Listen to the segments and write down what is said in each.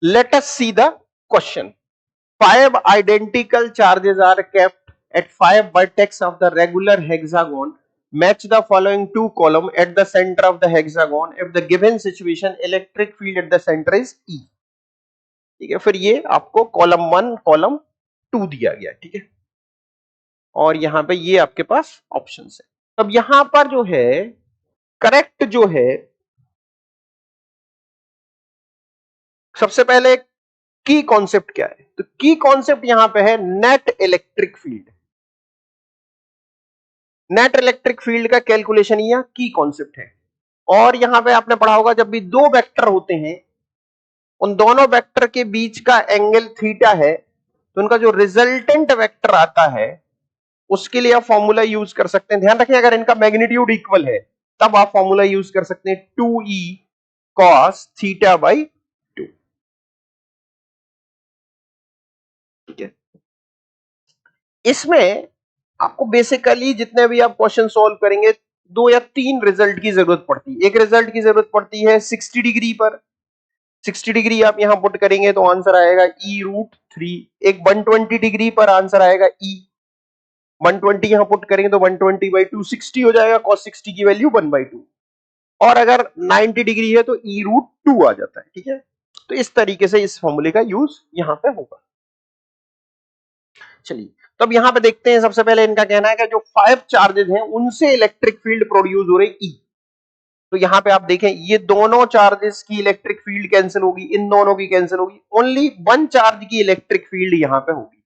Let us see the question. 5 identical charges are kept at 5 vertex of the regular hexagon. Match the following two column at the center of the hexagon. If the given situation, electric field at the center is E. ठीक है, फिर ये आपको column 1 column 2 दिया गया, ठीक है, और यहां पे ये आपके पास ऑप्शन है। अब यहां पर जो है करेक्ट जो है, सबसे पहले की कॉन्सेप्ट क्या है, तो की कॉन्सेप्ट यहां पे है net electric field. Net electric field का कैलकुलेशन यह की कॉन्सेप्ट है। और यहां पे आपने पढ़ा होगा जब भी दो वेक्टर होते हैं, उन दोनों वेक्टर के बीच का एंगल थीटा है, तो उनका जो रिजल्टेंट वेक्टर आता है उसके लिए आप फॉर्मूला यूज कर सकते हैं। ध्यान रखिए, अगर इनका मैग्नीट्यूड इक्वल है तब आप फॉर्मूला यूज कर सकते हैं 2e cos थीटा बाई 2। ठीक है, इसमें आपको बेसिकली जितने भी आप क्वेश्चन सॉल्व करेंगे 2 या 3 रिजल्ट की जरूरत पड़ती है। एक रिजल्ट की जरूरत पड़ती है 60 डिग्री पर, 60 डिग्री आप यहां पुट करेंगे तो आंसर आएगा e√3। एक 120 डिग्री पर आंसर आएगा 120 यहां पुट करेंगे तो 120/2 60 हो जाएगा, cos 60 की वैल्यू 1/2। और अगर 90 डिग्री है तो e√2 आ जाता है। ठीक है, तो इस तरीके से इस फॉर्मूले का यूज यहां पे होगा। चलिए, तो अब यहां पे देखते हैं। सबसे पहले इनका कहना है कि जो 5 चार्जेस हैं उनसे इलेक्ट्रिक फील्ड प्रोड्यूस हो रही E। तो यहां पे आप देखें, ये दोनों चार्जेस की इलेक्ट्रिक फील्ड कैंसिल होगी, इन दोनों की कैंसिल होगी, ओनली वन चार्ज की इलेक्ट्रिक फील्ड यहां पे होगी।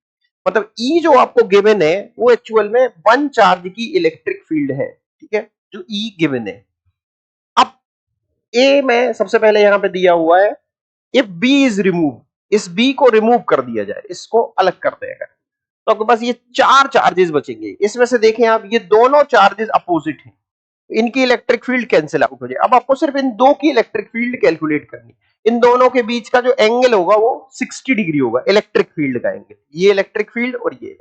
मतलब E जो आपको गिवन है वो एक्चुअल में वन चार्ज की इलेक्ट्रिक फील्ड है। ठीक है, जो E गिवन है। अब ए में सबसे पहले यहां पे दिया हुआ है इफ B इज रिमूव, इस B को रिमूव कर दिया जाए, इसको अलग कर देगा, तो आपके पास ये 4 चार्जेस बचेंगे। इसमें से देखें आप, ये दोनों चार्जेस अपोजिट हैं, इनकी इलेक्ट्रिक फील्ड कैंसिल आउट हो जाए। अब आपको सिर्फ इन दो की इलेक्ट्रिक फील्ड कैलकुलेट करनी। इन दोनों के बीच का जो एंगल होगा वो 60 डिग्री होगा, इलेक्ट्रिक फील्ड का एंगल। ये इलेक्ट्रिक फील्ड और ये,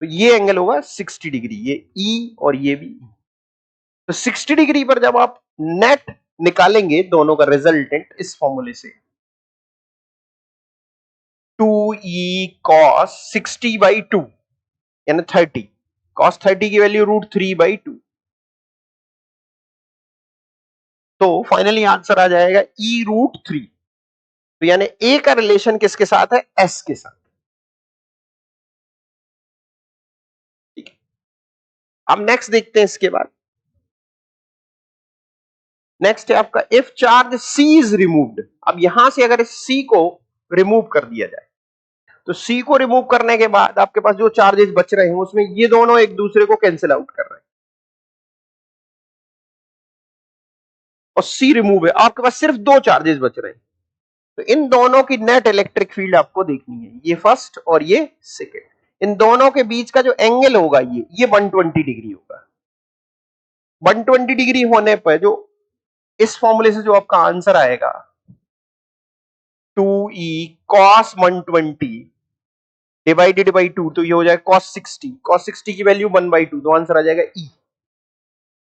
तो ये एंगल होगा 60 डिग्री, ये E और ये भी E। तो 60 डिग्री पर जब आप नेट निकालेंगे दोनों का रिजल्टेंट इस फॉर्मूले से, 2e cos 60/2 यानी 30, cos 30 की वैल्यू √3/2, तो फाइनली आंसर आ जाएगा e√3। तो यानी ए का रिलेशन किसके साथ है, एस के साथ। ठीक है, अब नेक्स्ट देखते हैं। इसके बाद नेक्स्ट है आपका if charge C is removed. अब यहां से अगर इस C को रिमूव कर दिया जाए, तो C को रिमूव करने के बाद आपके पास जो चार्जेस बच रहे हैं उसमें ये दोनों एक दूसरे को कैंसिल आउट कर रहे हैं, और C रिमूव है, आपके पास सिर्फ 2 चार्जेस बच रहे हैं। तो इन दोनों की नेट इलेक्ट्रिक फील्ड आपको देखनी है, ये फर्स्ट और ये सेकेंड। इन दोनों के बीच का जो एंगल होगा ये 120 डिग्री होगा। 120 डिग्री होने पर जो इस फॉर्मूले से जो आपका आंसर आएगा 2e cos 120 डिवाइडेड बाई 2, तो ये हो जाएगा cos 60। cos 60 की वैल्यू 1/2, तो आंसर आ जाएगा E।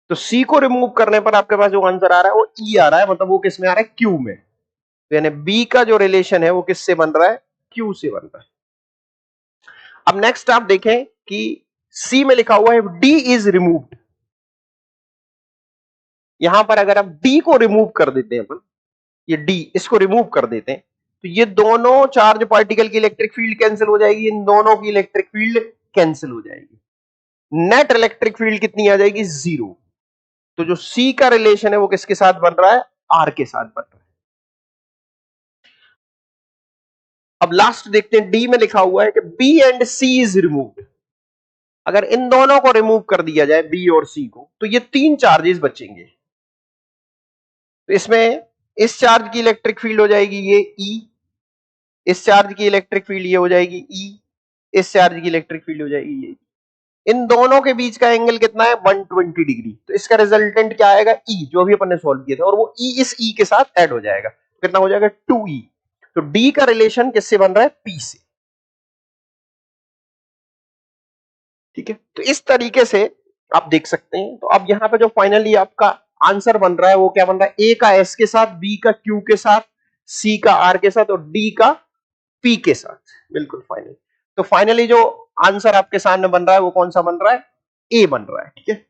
तो C को रिमूव करने पर आपके पास जो आंसर आ रहा है वो E आ रहा है, मतलब वो किस में आ रहा है, Q में। तो यानी B का जो रिलेशन है वो किससे बन रहा है, Q से बन रहा है। अब नेक्स्ट आप देखें कि C में लिखा हुआ है D इज रिमूव्ड। यहां पर अगर आप D को रिमूव कर देते हैं, अपन ये D इसको रिमूव कर देते हैं, तो ये दोनों चार्ज पार्टिकल की इलेक्ट्रिक फील्ड कैंसिल हो जाएगी, इन दोनों की इलेक्ट्रिक फील्ड कैंसिल हो जाएगी। नेट इलेक्ट्रिक फील्ड कितनी आ जाएगी, 0। तो जो C का रिलेशन है वो किसके साथ बन रहा है, R के साथ बन रहा है। अब लास्ट देखते हैं, D में लिखा हुआ है कि B and C is removed. अगर इन दोनों को रिमूव कर दिया जाए B और C को, तो ये 3 चार्जेस बचेंगे। तो इसमें इस चार्ज की इलेक्ट्रिक फील्ड हो जाएगी ये E, इस चार्ज की इलेक्ट्रिक फील्ड ये हो जाएगी E, इस चार्ज की इलेक्ट्रिक फील्ड हो जाएगी ये। इन दोनों के बीच का एंगल कितना है, 120 डिग्री। तो इसका रिजल्टेंट क्या आएगा, E, जो अभी अपन ने सॉल्व किया था, और वो E इस E के साथ ऐड हो जाएगा, तो कितना हो जाएगा 2E। तो D का रिलेशन किससे बन रहा है, P से। ठीक है, तो इस तरीके से आप देख सकते हैं। तो अब यहां पे जो फाइनली आपका आंसर बन रहा है वो क्या बन रहा है, A का S के साथ, B का Q के साथ, सी का आर के साथ और डी का पी के साथ। बिल्कुल फाइनल। तो फाइनली जो आंसर आपके सामने बन रहा है वो कौन सा बन रहा है? ए बन रहा है। ठीक है,